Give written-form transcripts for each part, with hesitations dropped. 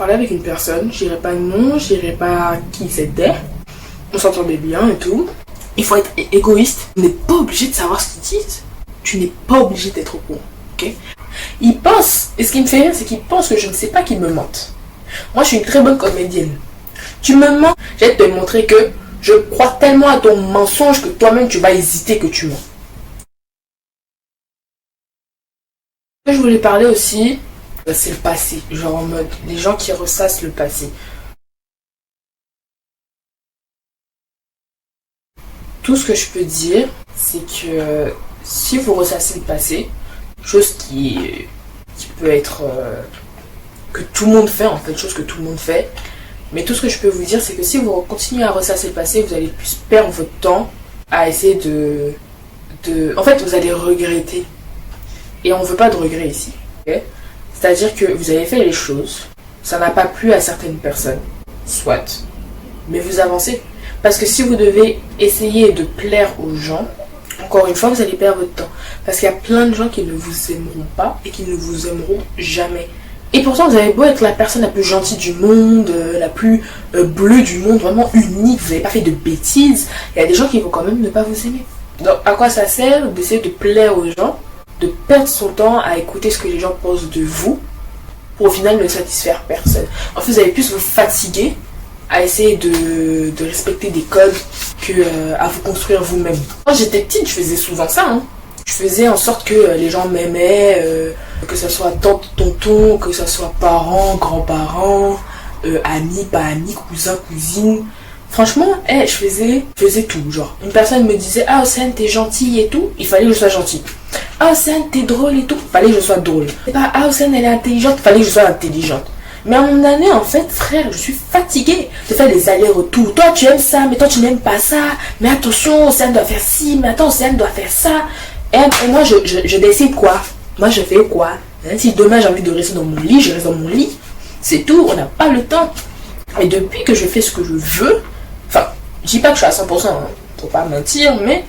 parlais avec une personne, je dirais pas non, je dirais pas qui c'était. On s'entendait bien et tout. Il faut être égoïste. Tu n'es pas obligé de savoir ce qu'ils disent. Tu n'es pas obligé d'être au courant. Ok? Ils pensent, et ce qui me fait rire, c'est qu'ils pensent que je ne sais pas qu'ils me mentent. Moi, je suis une très bonne comédienne. Tu me mens, je vais te montrer que je crois tellement à ton mensonge que toi-même tu vas hésiter que tu mens. Je voulais parler aussi, c'est le passé. Genre en mode, les gens qui ressassent le passé. Tout ce que je peux dire, c'est que si vous ressassez le passé, chose qui peut être que tout le monde fait en fait, chose que tout le monde fait, mais tout ce que je peux vous dire, c'est que si vous continuez à ressasser le passé, vous allez plus perdre votre temps à essayer en fait, vous allez regretter. Et on ne veut pas de regrets ici. Okay? C'est-à-dire que vous avez fait les choses, ça n'a pas plu à certaines personnes, soit, mais vous avancez. Parce que si vous devez essayer de plaire aux gens, encore une fois, vous allez perdre votre temps. Parce qu'il y a plein de gens qui ne vous aimeront pas et qui ne vous aimeront jamais. Et pourtant, vous avez beau être la personne la plus gentille du monde, la plus bleue du monde, vraiment unique, vous n'avez pas fait de bêtises, il y a des gens qui vont quand même ne pas vous aimer. Donc, à quoi ça sert d'essayer de plaire aux gens, de perdre son temps à écouter ce que les gens pensent de vous, pour au final ne satisfaire personne. En fait, vous allez plus vous fatiguer à essayer de respecter des codes que à vous construire vous-même. Quand j'étais petite, je faisais souvent ça. Hein. Je faisais en sorte que les gens m'aimaient, que ce soit tante, tonton, que ce soit parents, grands-parents, amis, pas amis, cousins, cousines. Franchement, je faisais tout. Genre, une personne me disait « Ah, Océane, t'es gentille et tout », il fallait que je sois gentille. « Ah, Océane, t'es drôle et tout », il fallait que je sois drôle. Et pas « Ah, Océane, elle est intelligente », il fallait que je sois intelligente. Mais à mon année, en fait, frère, je suis fatiguée de faire des allers-retours. Toi, tu aimes ça, mais toi, tu n'aimes pas ça. Mais attention, Océane doit faire ci, mais attends, Océane doit faire ça. Et moi, je décide quoi. Moi, je fais quoi. Hein, si demain, j'ai envie de rester dans mon lit, je reste dans mon lit. C'est tout, on n'a pas le temps. Et depuis que je fais ce que je veux, enfin, je dis pas que je suis à 100%, hein, faut pas mentir, mais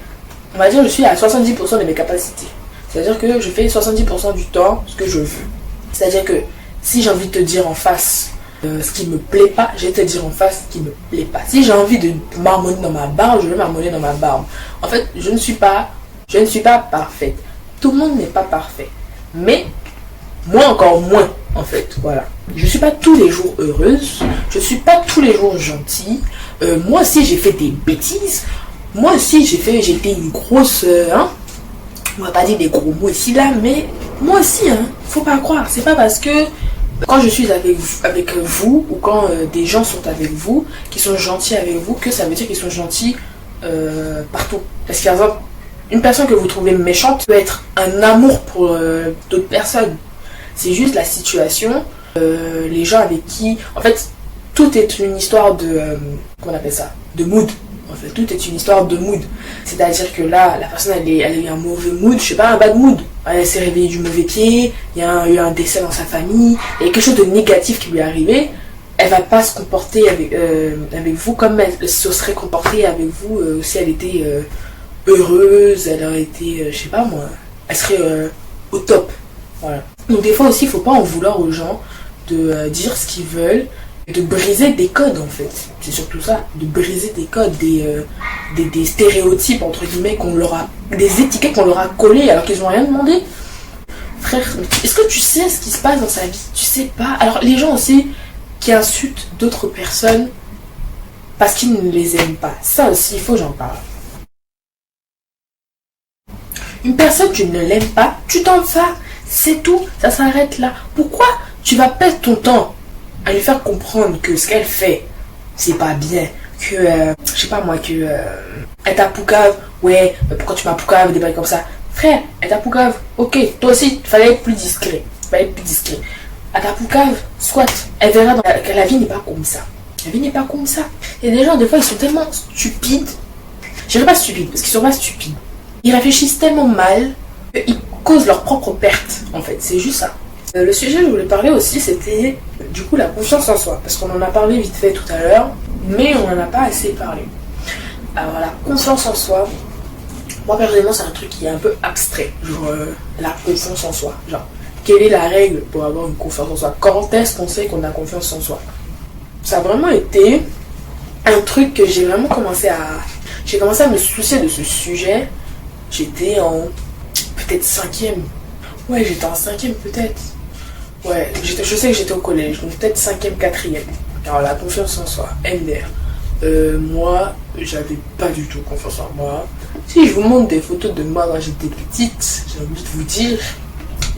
on va dire que je suis à 70% de mes capacités. C'est-à-dire que je fais 70% du temps ce que je veux. C'est-à-dire que si j'ai envie de te dire en face ce qui me plaît pas, je vais te dire en face ce qui me plaît pas. Si j'ai envie de marmonner dans ma barbe, je vais marmonner dans ma barbe. En fait, je ne suis pas parfaite. Tout le monde n'est pas parfait. Mais moi encore moins, en fait. Voilà. Je ne suis pas tous les jours heureuse. Je ne suis pas tous les jours gentille. Moi aussi, j'ai fait des bêtises. Moi aussi, j'ai été une grosse... on va pas dire des gros mots ici, là, mais moi aussi, hein. Faut pas croire. C'est pas parce que quand je suis avec vous ou quand des gens sont avec vous, qui sont gentils avec vous, que ça veut dire qu'ils sont gentils partout. Parce qu'à exemple, une personne que vous trouvez méchante peut être un amour pour d'autres personnes. C'est juste la situation, les gens avec qui... En fait, tout est une histoire de... comment on appelle ça? De mood. En fait, tout est une histoire de mood. C'est-à-dire que là, la personne, elle a eu un mauvais mood, je sais pas, un bad mood. Elle s'est réveillée du mauvais pied, il y a eu un décès dans sa famille, il y a quelque chose de négatif qui lui est arrivé. Elle va pas se comporter avec vous comme elle se serait comportée avec vous si elle était heureuse, elle aurait été, je sais pas moi, elle serait au top. Voilà. Donc des fois aussi, il faut pas en vouloir aux gens de dire ce qu'ils veulent, de briser des codes en fait. C'est surtout ça, de briser des codes, des stéréotypes entre guillemets qu'on leur a, des étiquettes qu'on leur a collées alors qu'ils n'ont rien demandé. Frère, est-ce que tu sais ce qui se passe dans sa vie? Tu sais pas. Alors les gens aussi qui insultent d'autres personnes parce qu'ils ne les aiment pas. Ça aussi, il faut que j'en parle. Une personne, tu ne l'aimes pas, tu t'en vas. C'est tout, ça s'arrête là. Pourquoi tu vas perdre ton temps à lui faire comprendre que ce qu'elle fait, c'est pas bien, que, je sais pas moi, que elle t'a poucave, ouais, pourquoi tu m'as poucave, des bails comme ça. Frère, elle t'a poucave, ok, toi aussi, il fallait être plus discret, Elle t'a poucave, soit, elle verra que la vie n'est pas comme ça. La vie n'est pas comme ça. Et des gens, des fois, ils sont tellement stupides, je dirais pas stupides, parce qu'ils sont pas stupides. Ils réfléchissent tellement mal qu'ils causent leur propre perte, en fait, c'est juste ça. Le sujet que je voulais parler aussi, c'était du coup la confiance en soi. Parce qu'on en a parlé vite fait tout à l'heure, mais on n'en a pas assez parlé. Alors la confiance en soi, moi personnellement c'est un truc qui est un peu abstrait. Genre la confiance en soi. Genre, quelle est la règle pour avoir une confiance en soi? Quand est-ce qu'on sait qu'on a confiance en soi? Ça a vraiment été un truc que j'ai vraiment commencé à... J'ai commencé à me soucier de ce sujet. J'étais en peut-être 5e. Ouais, j'étais en 5e peut-être. Ouais, je sais que j'étais au collège, donc peut-être 5e, 4e. Alors la confiance en soi, MDR. Moi, j'avais pas du tout confiance en moi. Si je vous montre des photos de moi quand j'étais petite, j'ai envie de vous dire,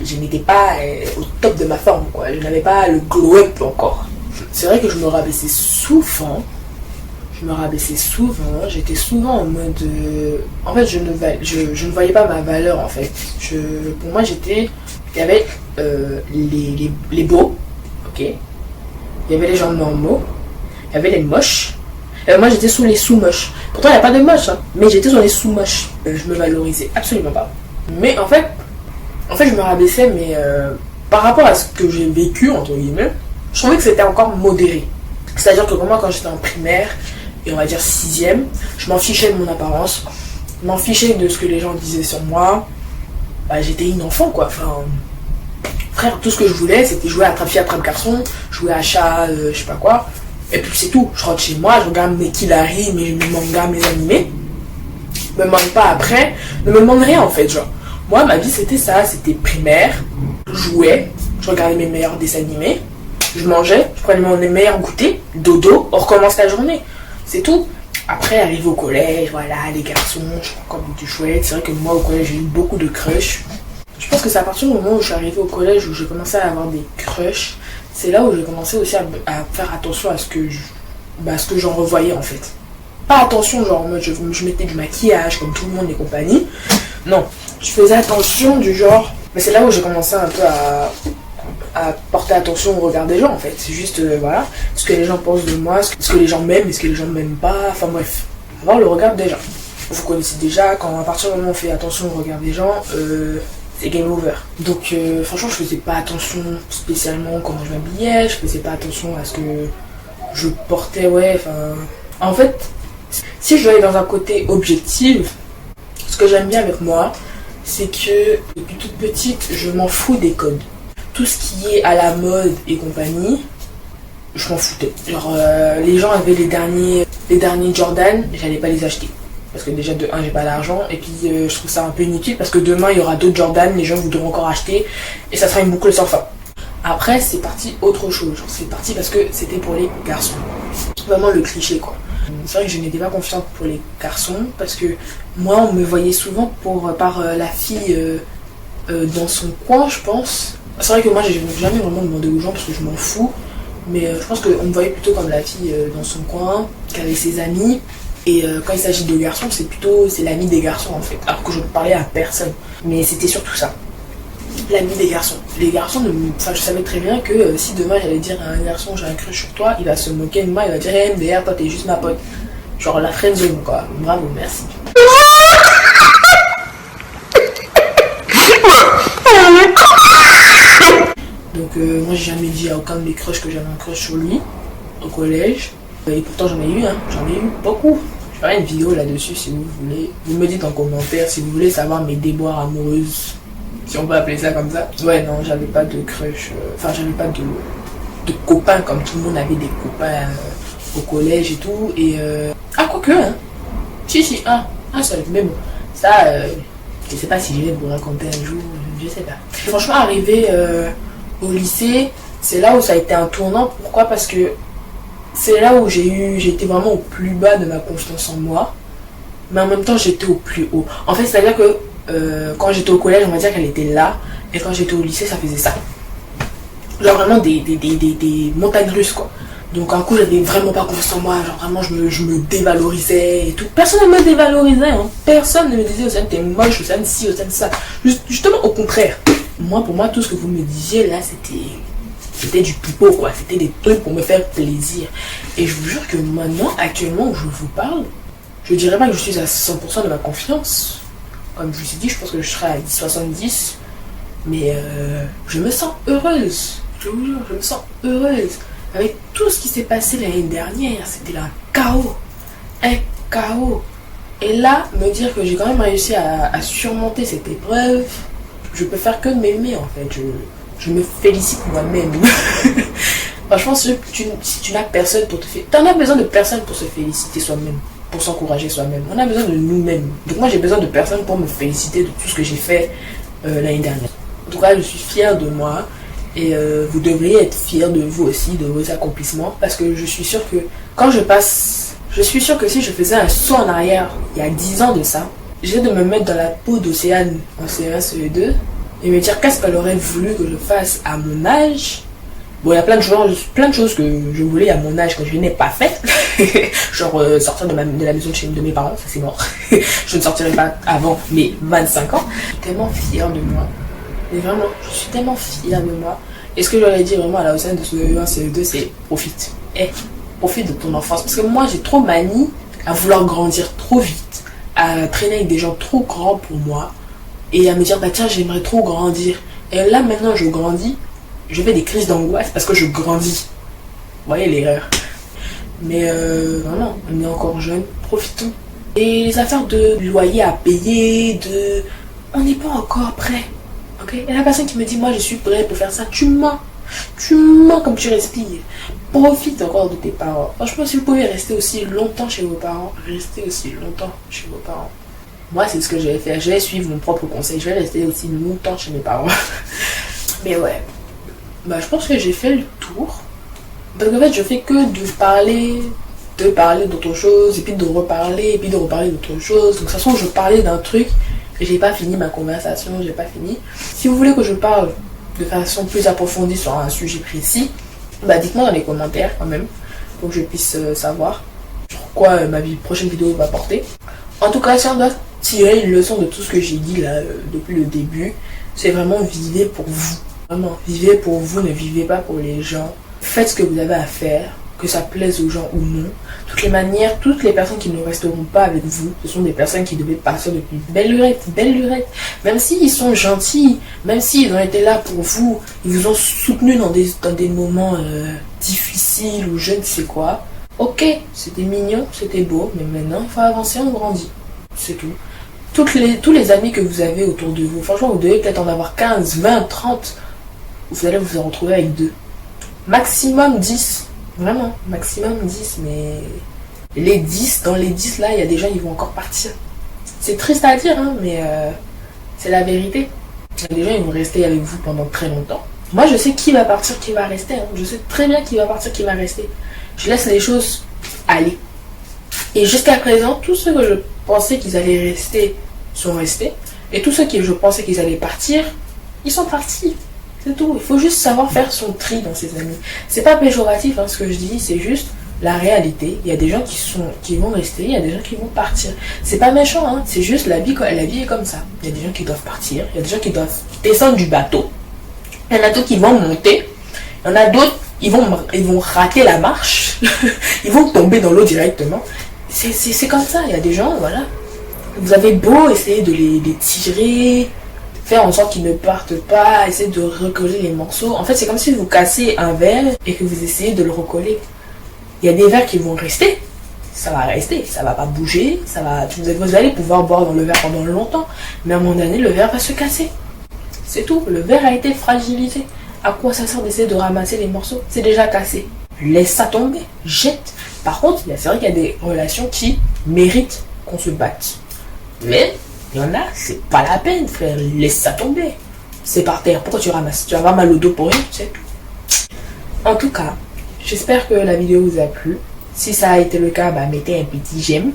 je n'étais pas au top de ma forme, quoi. Je n'avais pas le glow-up encore. C'est vrai que je me rabaissais souvent. J'étais souvent en mode... En fait, je ne voyais pas ma valeur, en fait. Pour moi, il y avait les beaux, ok. Il y avait les gens normaux. Il y avait les moches. Moi, j'étais sous les sous-moches. Pourtant, il n'y a pas de moches, hein, mais j'étais sur les sous-moches. Je me valorisais absolument pas. Mais en fait, je me rabaissais, mais par rapport à ce que j'ai vécu, entre guillemets, je trouvais que c'était encore modéré. C'est-à-dire que pour moi, quand j'étais en primaire, et on va dire 6e, je m'en fichais de mon apparence, je m'en fichais de ce que les gens disaient sur moi. Bah, j'étais une enfant, quoi. Enfin, frère, tout ce que je voulais, c'était jouer à attrape-fille, attrape-garçon, jouer à chat, je sais pas quoi. Et puis c'est tout. Je rentre chez moi, je regarde mes Killary, mes mangas, mes animés. Me demande pas après, ne me demande rien en fait, genre. Moi, ma vie c'était ça, c'était primaire, je jouais, je regardais mes meilleurs dessins animés, je mangeais, je prenais mon meilleur goûter, dodo, on recommence la journée. C'est tout. Après, arrivé au collège, voilà, les garçons, je suis encore beaucoup chouette. C'est vrai que moi, au collège, j'ai eu beaucoup de crushs. Je pense que c'est à partir du moment où je suis arrivée au collège où j'ai commencé à avoir des crushs. C'est là où j'ai commencé aussi à faire attention à ce que j'en revoyais, en fait. Pas attention, genre, je mettais du maquillage, comme tout le monde et compagnie. Non, je faisais attention du genre... Mais c'est là où j'ai commencé un peu à porter attention au regard des gens en fait. C'est juste, voilà, ce que les gens pensent de moi, ce que les gens m'aiment et ce que les gens ne m'aiment pas, enfin bref, avoir le regard des gens. Vous connaissez déjà, quand à partir du moment où on fait attention au regard des gens, c'est game over. Donc franchement, je faisais pas attention spécialement comment je m'habillais, je faisais pas attention à ce que je portais, ouais, enfin... En fait, si je dois aller dans un côté objectif, ce que j'aime bien avec moi, c'est que depuis toute petite, je m'en fous des codes. Tout ce qui est à la mode et compagnie, je m'en foutais. Genre, les gens avaient les derniers Jordan, j'allais pas les acheter. Parce que déjà, de 1, j'ai pas l'argent. Et puis, je trouve ça un peu inutile parce que demain, il y aura d'autres Jordan, les gens voudront encore acheter. Et ça sera une boucle sans fin. Après, c'est parti autre chose. Genre, c'est parti parce que c'était pour les garçons. Vraiment le cliché, quoi. C'est vrai que je n'étais pas confiante pour les garçons parce que moi, on me voyait souvent par la fille dans son coin, je pense. C'est vrai que moi j'ai jamais vraiment demandé aux gens parce que je m'en fous, mais je pense qu'on me voyait plutôt comme la fille dans son coin, qu'avec ses amis, et quand il s'agit de garçons, c'est l'ami des garçons en fait, alors que je ne parlais à personne, mais c'était surtout ça, l'ami des garçons. Les garçons, je savais très bien que si demain j'allais dire à un garçon j'ai un crush sur toi, il va se moquer de moi, il va dire hey, MDR, toi t'es juste ma pote, genre la friendzone quoi, bravo, merci. Donc moi j'ai jamais dit à aucun de mes crushs que j'avais un crush sur lui au collège. Et pourtant j'en ai eu, beaucoup. Je ferai une vidéo là-dessus si vous voulez. Vous me dites en commentaire si vous voulez savoir mes déboires amoureuses. Si on peut appeler ça comme ça. Ouais non, j'avais pas de crush. J'avais pas de copains comme tout le monde avait des copains au collège et tout. Et quoique hein. Si, un seul. Mais bon, ça, je sais pas si je vais vous raconter un jour, je sais pas. Franchement arrivé au lycée, c'est là où ça a été un tournant. Pourquoi? Parce que c'est là où j'étais vraiment au plus bas de ma confiance en moi, mais en même temps j'étais au plus haut. En fait, c'est-à-dire que quand j'étais au collège, on va dire qu'elle était là, et quand j'étais au lycée, ça faisait ça. Genre vraiment des montagnes russes, quoi. Donc un coup, j'avais vraiment pas confiance en moi, genre vraiment je me dévalorisais et tout. Personne ne me dévalorisait, hein. Personne ne me disait, Océane, t'es moche, Océane, ci, Océane, ça. Justement, au contraire. Pour moi, tout ce que vous me disiez là, c'était du pipeau, quoi. C'était des trucs pour me faire plaisir. Et je vous jure que maintenant, actuellement, où je vous parle, je dirais pas que je suis à 100% de ma confiance. Comme je vous ai dit, je pense que je serai à 70. Mais je me sens heureuse. Je vous jure, je me sens heureuse. Avec tout ce qui s'est passé l'année dernière, c'était un chaos. Un chaos. Et là, me dire que j'ai quand même réussi à surmonter cette épreuve, je peux faire que m'aimer en fait. Je me félicite moi-même. Franchement, si tu n'as personne pour te féliciter, t'en as besoin de personne pour se féliciter soi-même, pour s'encourager soi-même. On a besoin de nous-mêmes. Donc moi, j'ai besoin de personne pour me féliciter de tout ce que j'ai fait l'année dernière. En tout cas, je suis fière de moi. Et vous devriez être fiers de vous aussi, de vos accomplissements. Parce que je suis sûre que quand je passe... Je suis sûre que si je faisais un saut en arrière, il y a 10 ans de ça, j'ai de me mettre dans la peau d'Océane en CE1, CE2 et me dire qu'est-ce qu'elle aurait voulu que je fasse à mon âge. Bon, il y a plein de choses que je voulais à mon âge que je n'ai pas faites. Genre sortir de la maison de mes parents, ça c'est mort. Je ne sortirai pas avant mes 25 ans. Je suis tellement fière de moi. Mais vraiment, je suis tellement fière de moi. Et ce que j'aurais dit vraiment à la Océane de CE1, CE2, c'est profite. Profite de ton enfance. Parce que moi, j'ai trop manie à vouloir grandir trop vite, à traîner avec des gens trop grands pour moi, et à me dire, bah tiens, j'aimerais trop grandir. Et là, maintenant, je grandis, je fais des crises d'angoisse parce que je grandis. Vous voyez l'erreur. Mais vraiment, on est encore jeune, profitons. Et les affaires de loyer à payer, on n'est pas encore prêt. Ok? Et la personne qui me dit, moi, je suis prêt pour faire ça, tu mens. Tu mens comme tu respires. Profite encore de tes parents. Franchement, si vous pouvez rester aussi longtemps chez vos parents, restez aussi longtemps chez vos parents. Moi, c'est ce que je vais faire. Je vais suivre mon propre conseil. Je vais rester aussi longtemps chez mes parents. Mais ouais. Bah, je pense que j'ai fait le tour. Parce qu'en fait, je fais que de parler d'autre chose, et puis de reparler, et puis de reparler d'autre chose. Donc, de toute façon, je parlais d'un truc, et j'ai pas fini ma conversation, j'ai pas fini. Si vous voulez que je parle de façon plus approfondie sur un sujet précis, bah dites-moi dans les commentaires quand même, pour que je puisse savoir sur quoi ma prochaine vidéo va porter. En tout cas, si on doit tirer une leçon de tout ce que j'ai dit là depuis le début, c'est vraiment vivez pour vous. Vraiment, vivez pour vous, ne vivez pas pour les gens. Faites ce que vous avez à faire, que ça plaise aux gens ou non. Toutes les manières, toutes les personnes qui ne resteront pas avec vous, ce sont des personnes qui devaient partir depuis belle lurette. Même s'ils sont gentils, même s'ils ont été là pour vous, ils vous ont soutenu dans des moments difficiles ou je ne sais quoi. Ok, c'était mignon, c'était beau, mais maintenant il faut avancer, on grandit. C'est tout. Tous les amis que vous avez autour de vous, franchement, vous devez peut-être en avoir 15, 20, 30. Vous allez vous en retrouver avec 2. Maximum 10. Vraiment, maximum 10, mais dans les 10 là, il y a des gens qui vont encore partir. C'est triste à dire, hein, mais c'est la vérité. Il y a des gens qui vont rester avec vous pendant très longtemps. Moi, je sais qui va partir, qui va rester. Hein. Je sais très bien qui va partir, qui va rester. Je laisse les choses aller. Et jusqu'à présent, tous ceux que je pensais qu'ils allaient rester sont restés. Et tous ceux que je pensais qu'ils allaient partir, ils sont partis. C'est tout. Il faut juste savoir faire son tri dans ses amis. C'est pas péjoratif hein, ce que je dis, c'est juste la réalité. Il y a des gens qui vont rester, il y a des gens qui vont partir. C'est pas méchant, hein, c'est juste la vie est comme ça. Il y a des gens qui doivent partir, il y a des gens qui doivent descendre du bateau. Il y en a d'autres qui vont monter. Il y en a d'autres, ils vont rater la marche. Ils vont tomber dans l'eau directement. C'est comme ça, il y a des gens, voilà. Vous avez beau essayer de les tirer, faire en sorte qu'ils ne partent pas, essayer de recoller les morceaux. En fait, c'est comme si vous cassez un verre et que vous essayez de le recoller. Il y a des verres qui vont rester. Ça va rester, ça va pas bouger, vous allez pouvoir boire dans le verre pendant longtemps. Mais à un moment donné, le verre va se casser. C'est tout, le verre a été fragilisé. À quoi ça sert d'essayer de ramasser les morceaux? C'est déjà cassé. Laisse ça tomber, jette. Par contre, c'est vrai qu'il y a des relations qui méritent qu'on se batte. Mais il y en a, c'est pas la peine, frère. Laisse ça tomber. C'est par terre. Pourquoi tu ramasses? Tu vas avoir mal au dos pour rien, c'est tout. En tout cas, j'espère que la vidéo vous a plu. Si ça a été le cas, bah, mettez un petit j'aime.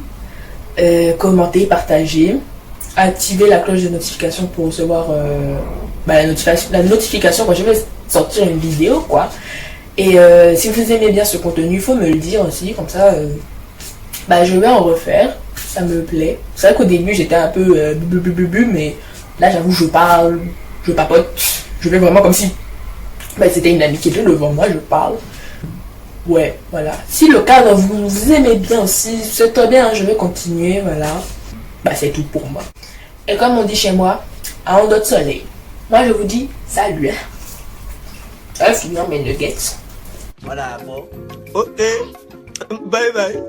Commentez, partagez. Activez la cloche de notification pour recevoir la notification quand je vais sortir une vidéo, quoi. Et si vous aimez bien ce contenu, il faut me le dire aussi. Comme ça, je vais en refaire. Ça me plaît. C'est vrai qu'au début j'étais un peu mais là j'avoue je parle, je papote, je fais vraiment comme si c'était une amie qui était devant moi, je parle. Ouais, voilà. Si le cadre vous aimez bien aussi, c'est très bien, je vais continuer, voilà. C'est tout pour moi. Et comme on dit chez moi, à un autre soleil. Moi je vous dis salut. Ça finit mes nuggets. Voilà, bon. Ok. Bye bye.